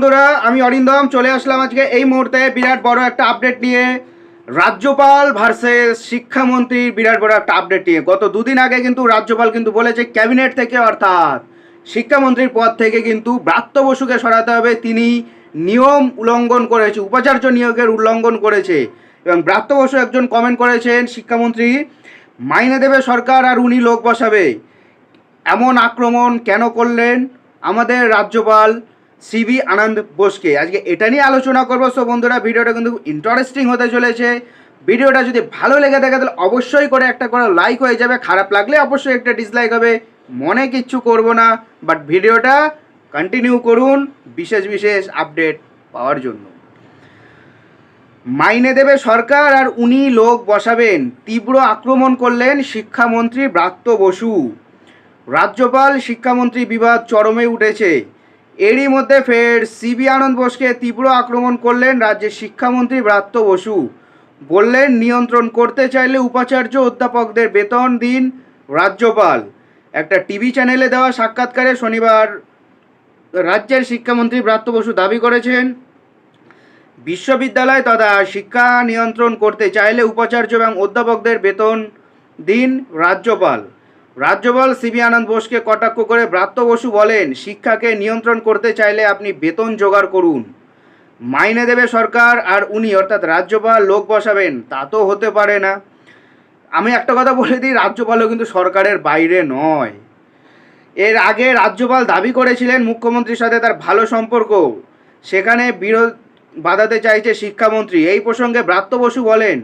বন্ধুরা আমি অরিন্দম চলে আসলাম আজকে এই মুহূর্তে বিরাট বড় একটা আপডেট নিয়ে। রাজ্যপাল ভার্সেস শিক্ষামন্ত্রীর বিরাট বড় একটা আপডেট নিয়ে। গত দুদিন আগে কিন্তু রাজ্যপাল কিন্তু বলেছে ক্যাবিনেট থেকে অর্থাৎ শিক্ষামন্ত্রীর পদ থেকে কিন্তু ব্রাত্য বসুকে সরাতে হবে। তিনি নিয়ম উল্লঙ্ঘন করেছে, উপাচার্য নিয়োগের উল্লঙ্ঘন করেছে। এবং ব্রাত্য বসু একজন কমেন্ট করেছেন শিক্ষামন্ত্রী মাইনে দেবে সরকার আর উনি লোক বসাবে। এমন আক্রমণ কেন করলেন আমাদের রাজ্যপাল সিবি আনন্দ বোসকে? আজকে এটা নিয়ে আলোচনা করবো। সো বন্ধুরা ভিডিওটা কিন্তু ইন্টারেস্টিং হতে চলেছে। ভিডিওটা যদি ভালো লেগে থাকে তাহলে অবশ্যই করে একটা করে লাইক হয়ে যাবে, খারাপ লাগলে অবশ্যই একটা ডিসলাইক হবে, মনে কিচ্ছু করব না। বাট ভিডিওটা কন্টিনিউ করুন বিশেষ বিশেষ আপডেট পাওয়ার জন্য। মাইনে দেবে সরকার আর উনি লোক বসাবেন, তীব্র আক্রমণ করলেন শিক্ষামন্ত্রী ব্রাত্য বসু। রাজ্যপাল শিক্ষামন্ত্রী বিবাদ চরমে উঠেছে। এরই মধ্যে ফের সিবি আনন্দ বোসকে তীব্র আক্রমণ করলেন রাজ্যের শিক্ষামন্ত্রী ব্রাত্য বসু। বললেন নিয়ন্ত্রণ করতে চাইলে উপাচার্য অধ্যাপকদের বেতন দিন রাজ্যপাল। একটা টিভি চ্যানেলে দেওয়া সাক্ষাৎকারে শনিবার রাজ্যের শিক্ষামন্ত্রী ব্রাত্য বসু দাবি করেছেন বিশ্ববিদ্যালয় তথা শিক্ষা নিয়ন্ত্রণ করতে চাইলে উপাচার্য এবং অধ্যাপকদের বেতন দিন রাজ্যপাল। রাজ্যপাল সিবি আনন্দ বোসকে কটাক্ষ করে ব্রাত্য বসু বলেন শিক্ষাকে নিয়ন্ত্রণ করতে চাইলে আপনি বেতন জোগাড় করুন। মাইনে দেবে সরকার আর উনি অর্থাৎ রাজ্যপাল লোক বসাবেন, তা তো হতে পারে না। আমি একটা কথা বলে দিই, রাজ্যপালও কিন্তু সরকারের বাইরে নয়। এর আগে রাজ্যপাল দাবি করেছিলেন মুখ্যমন্ত্রীর সাথে তার ভালো সম্পর্ক, সেখানে বিরোধ বাধাতে চাইছে শিক্ষামন্ত্রী। এই প্রসঙ্গে ব্রাত্য বসু বলেন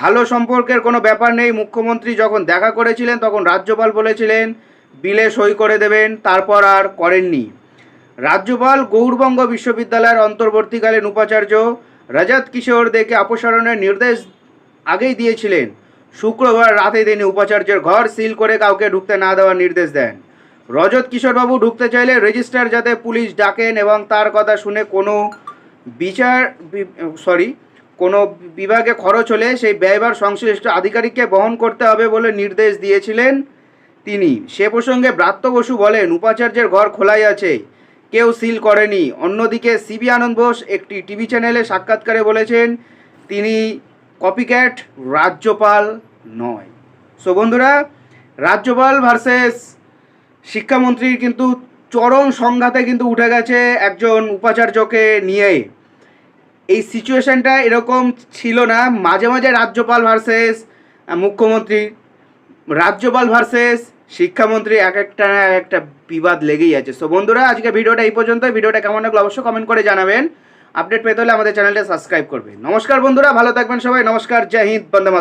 ভালো সম্পর্কের কোনো ব্যাপার নেই। মুখ্যমন্ত্রী যখন দেখা করেছিলেন তখন রাজ্যপাল বলেছিলেন বিলে সই করে দেবেন, তারপর আর করেননি। রাজ্যপাল গৌড়বঙ্গ বিশ্ববিদ্যালয়ের অন্তর্বর্তীকালীন উপাচার্য রজত কিশোর দেকে অপসারণের নির্দেশ আগেই দিয়েছিলেন। শুক্রবার রাতে তিনি উপাচার্যের ঘর সিল করে কাউকে ঢুকতে না দেওয়ার নির্দেশ দেন। রজত কিশোরবাবু ঢুকতে চাইলে রেজিস্ট্রার যাতে পুলিশ ডাকেন এবং তার কথা শুনে কোনো বিভাগে খরচ হলে সেই ব্যয়ভার সংশ্লিষ্ট আধিকারিককে বহন করতে হবে বলে নির্দেশ দিয়েছিলেন তিনি। সে প্রসঙ্গে ব্রাত্য বসু বলেন উপাচার্যের ঘর খোলাই আছে, কেউ সিল করেনি। অন্যদিকে সিবি আনন্দ বোস একটি টিভি চ্যানেলে সাক্ষাৎকারে বলেছেন তিনি কপিক্যাট, রাজ্যপাল নয়। সো বন্ধুরা, রাজ্যপাল ভার্সেস শিক্ষামন্ত্রীর কিন্তু চরম সংঘাতে কিন্তু উঠে গেছে একজন উপাচার্যকে নিয়ে। এই সিচুয়েশনটা এরকম ছিল না। মাঝে মাঝে রাজ্যপাল ভার্সেস মুখ্যমন্ত্রী, রাজ্যপাল ভার্সেস শিক্ষামন্ত্রী একটা বিবাদ লেগেই আছে। সো বন্ধুরা আজকে ভিডিওটা এই পর্যন্ত। ভিডিওটা কেমন লাগলো অবশ্যই কমেন্ট করে জানাবেন। আপডেট পেতে হলে আমাদের চ্যানেলটা সাবস্ক্রাইব করবেন। নমস্কার বন্ধুরা, ভালো থাকবেন সবাই। নমস্কার, জয় হিন্দ, বন্দে মাতরম।